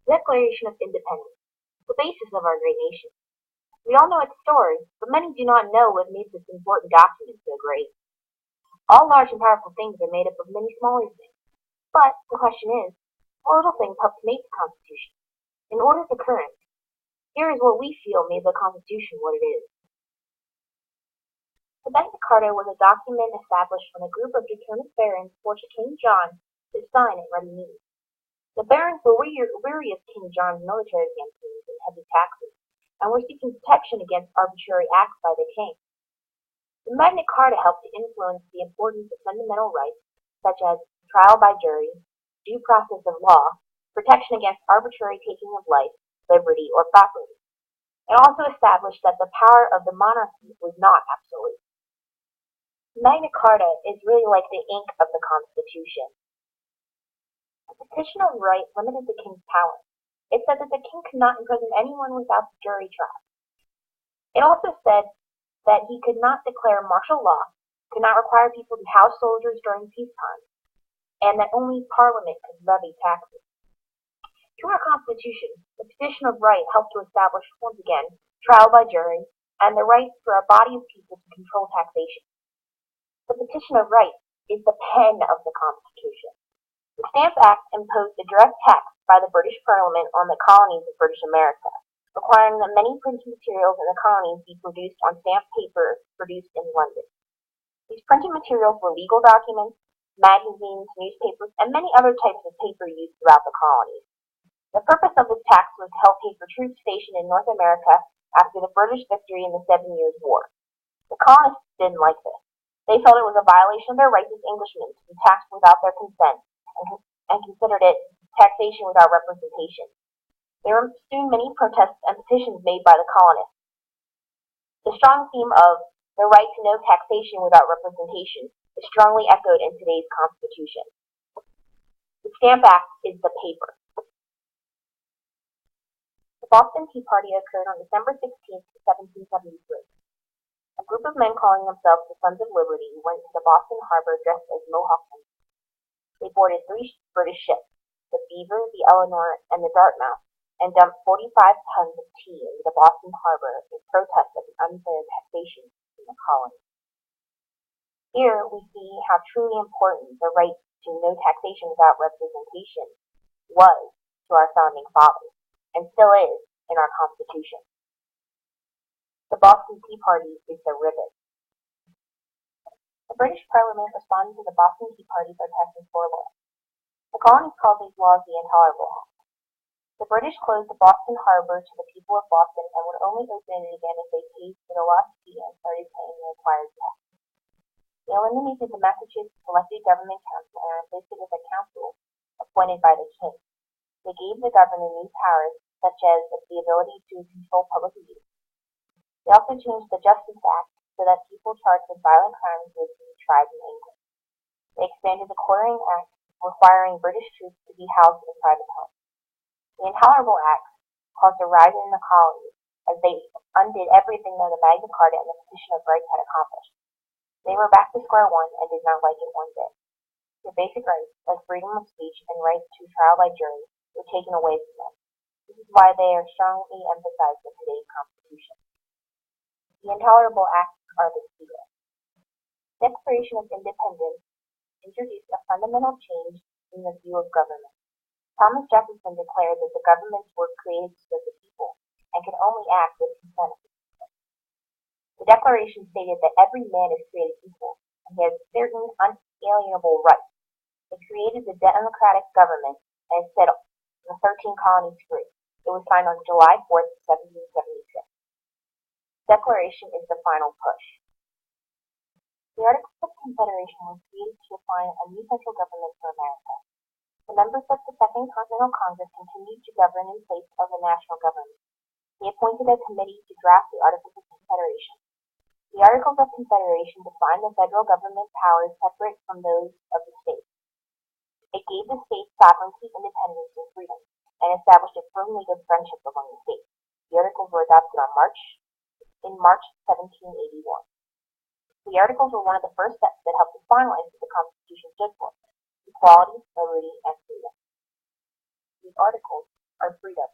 Declaration of Independence, the basis of our great nation. We all know its story, but many do not know what made this important document so great. All large and powerful things are made up of many smaller things. But the question is, what little things helped make the Constitution? In order to current, here is what we feel made the Constitution what it is. The Magna Carta was a document established when a group of determined barons forced King John to sign at ready need. The barons were weary of King John's military campaigns and heavy taxes, and were seeking protection against arbitrary acts by the king. The Magna Carta helped to influence the importance of fundamental rights such as trial by jury, due process of law, protection against arbitrary taking of life, liberty, or property. It also established that the power of the monarchy was not absolute. Magna Carta is really like the ink of the Constitution. The Petition of Right limited the king's power. It said that the king could not imprison anyone without jury trial. It also said that he could not declare martial law, could not require people to house soldiers during peacetime, and that only Parliament could levy taxes. Through our Constitution, the Petition of Right helped to establish, once again, trial by jury, and the right for a body of people to control taxation. The Petition of Right is the pen of the Constitution. The Stamp Act imposed a direct tax by the British Parliament on the colonies of British America, requiring that many printed materials in the colonies be produced on stamped paper produced in London. These printed materials were legal documents, magazines, newspapers, and many other types of paper used throughout the colonies. The purpose of this tax was to help pay for troops stationed in North America after the British victory in the 7 Years' War. The colonists didn't like this. They felt it was a violation of their rights as Englishmen to be taxed without their consent, and considered it taxation without representation. There were soon many protests and petitions made by the colonists. The strong theme of the right to no taxation without representation is strongly echoed in today's Constitution. The Stamp Act is the paper. The Boston Tea Party occurred on December 16, 1773. A group of men calling themselves the Sons of Liberty went to the Boston harbor dressed as Mohawks. They boarded 3 British ships, the Beaver, the Eleanor, and the Dartmouth, and dumped 45 tons of tea into the Boston harbor in protest of the unfair taxation in the colony. Here we see how truly important the right to no taxation without representation was to our founding fathers, and still is in our Constitution. The Boston Tea Party is the rivet. The British Parliament responded to the Boston Tea Party by passing 4 laws. The colonies called these laws the Intolerable Act. The British closed the Boston harbor to the people of Boston and would only open it again if they paid for the lost tea and started paying the required tax. They eliminated the Massachusetts Elected Government Council and replaced it with a council appointed by the king. They gave the governor new powers, such as the ability to control public abuse. They also changed the Justice Act so that people charged with violent crimes would be tried in England. They expanded the Quartering Act, requiring British troops to be housed in private homes. The Intolerable Act caused a riot in the colonies, as they undid everything that the Magna Carta and the Petition of Rights had accomplished. They were back to square one and did not like it one bit. Their basic rights, like freedom of speech and rights to trial by jury, were taken away from them. This is why they are strongly emphasized in today's Constitution. The Intolerable Acts are the seal. The Declaration of Independence introduced a fundamental change in the view of government. Thomas Jefferson declared that the governments were created to serve the people and could only act with consent of the people. The Declaration stated that every man is created equal and he has certain unalienable rights. It created the democratic government and set the 13 colonies free. It was signed on July 4, 1776. Declaration is the final push. The Articles of Confederation was created to define a new central government for America. The members of the Second Continental Congress continued to govern in place of the national government. They appointed a committee to draft the Articles of Confederation. The Articles of Confederation defined the federal government powers separate from those of the states. It gave the states sovereignty, independence, and freedom, and established a firm legal friendship among the states. The Articles were adopted in March 1781. The Articles were one of the first steps that helped to finalize what the Constitution stood for: equality, liberty, and freedom. These Articles our freedom.